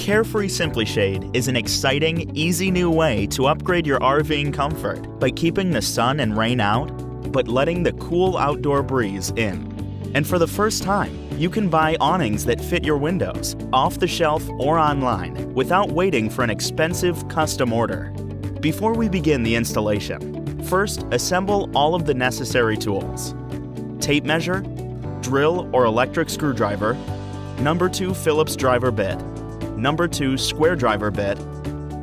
Carefree Simply Shade is an exciting, easy new way to upgrade your RVing comfort by keeping the sun and rain out, but letting the cool outdoor breeze in. And for the first time, you can buy awnings that fit your windows, off the shelf or online, without waiting for an expensive custom order. Before we begin the installation, first assemble all of the necessary tools. Tape measure, drill or electric screwdriver, number 2 Phillips driver bit, number 2 square driver bit,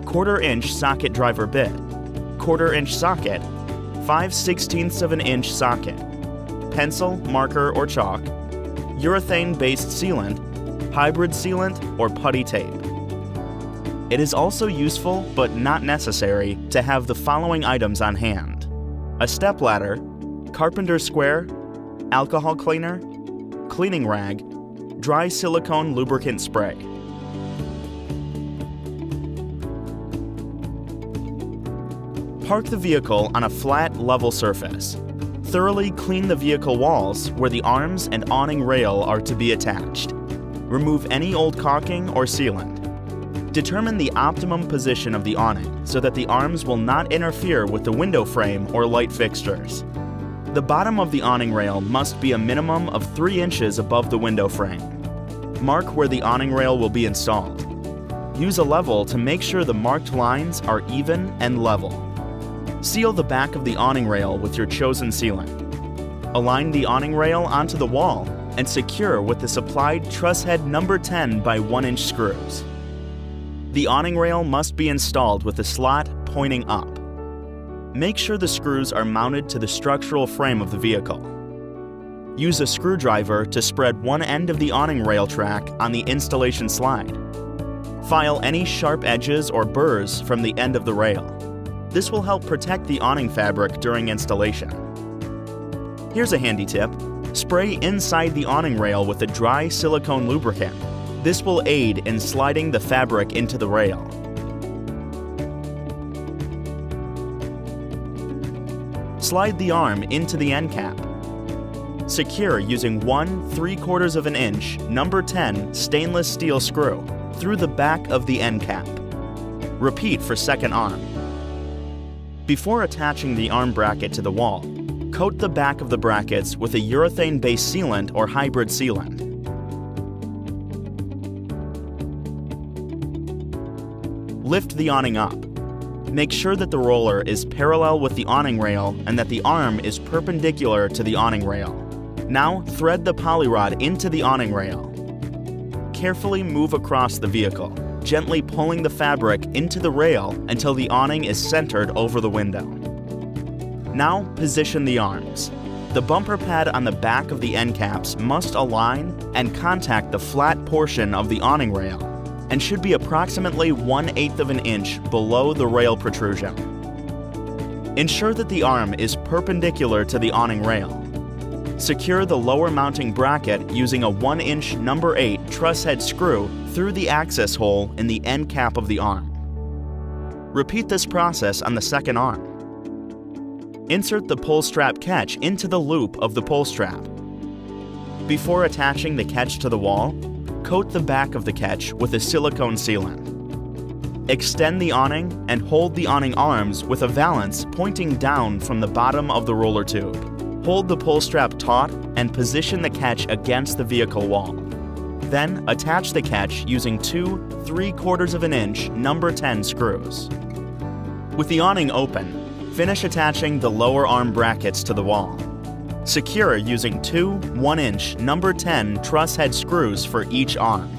1/4 inch socket driver bit, 1/4 inch socket, 5/16 of an inch socket, pencil, marker or chalk, urethane-based sealant, hybrid sealant, or putty tape. It is also useful, but not necessary, to have the following items on hand: a stepladder, carpenter square, alcohol cleaner, cleaning rag, dry silicone lubricant spray. Park the vehicle on a flat, level surface. Thoroughly clean the vehicle walls where the arms and awning rail are to be attached. Remove any old caulking or sealant. Determine the optimum position of the awning so that the arms will not interfere with the window frame or light fixtures. The bottom of the awning rail must be a minimum of 3 inches above the window frame. Mark where the awning rail will be installed. Use a level to make sure the marked lines are even and level. Seal the back of the awning rail with your chosen sealant. Align the awning rail onto the wall and secure with the supplied truss head number 10 by 1 inch screws. The awning rail must be installed with the slot pointing up. Make sure the screws are mounted to the structural frame of the vehicle. Use a screwdriver to spread one end of the awning rail track on the installation slide. File any sharp edges or burrs from the end of the rail. This will help protect the awning fabric during installation. Here's a handy tip. Spray inside the awning rail with a dry silicone lubricant. This will aid in sliding the fabric into the rail. Slide the arm into the end cap. Secure using 1/3 of an inch number 10 stainless steel screw through the back of the end cap. Repeat for second arm. Before attaching the arm bracket to the wall, coat the back of the brackets with a urethane-based sealant or hybrid sealant. Lift the awning up. Make sure that the roller is parallel with the awning rail and that the arm is perpendicular to the awning rail. Now thread the poly rod into the awning rail. Carefully move across the vehicle, gently pulling the fabric into the rail until the awning is centered over the window. Now position the arms. The bumper pad on the back of the end caps must align and contact the flat portion of the awning rail and should be approximately 1/8 of an inch below the rail protrusion. Ensure that the arm is perpendicular to the awning rail. Secure the lower mounting bracket using a 1 inch number 8 truss head screw through the access hole in the end cap of the arm. Repeat this process on the second arm. Insert the pull strap catch into the loop of the pull strap. Before attaching the catch to the wall, coat the back of the catch with a silicone sealant. Extend the awning and hold the awning arms with a valance pointing down from the bottom of the roller tube. Hold the pull strap taut and position the catch against the vehicle wall. Then attach the catch using 2 3/4 of an inch number 10 screws. With the awning open, finish attaching the lower arm brackets to the wall. Secure using 2 1 inch number 10 truss head screws for each arm.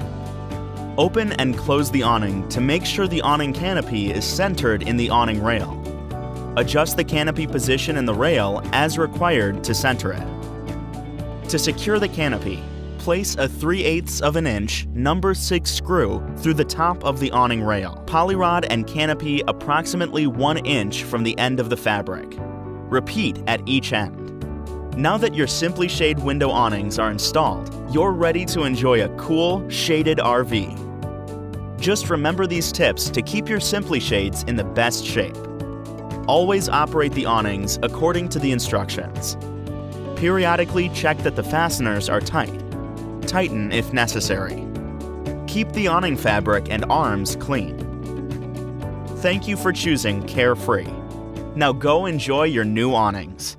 Open and close the awning to make sure the awning canopy is centered in the awning rail. Adjust the canopy position in the rail as required to center it. To secure the canopy, place a 3/8 of an inch number 6 screw through the top of the awning rail. Poly rod and canopy approximately 1 inch from the end of the fabric. Repeat at each end. Now that your Simply Shade window awnings are installed, you're ready to enjoy a cool, shaded RV. Just remember these tips to keep your Simply Shades in the best shape. Always operate the awnings according to the instructions. Periodically check that the fasteners are tight. Tighten if necessary. Keep the awning fabric and arms clean. Thank you for choosing Carefree. Now go enjoy your new awnings.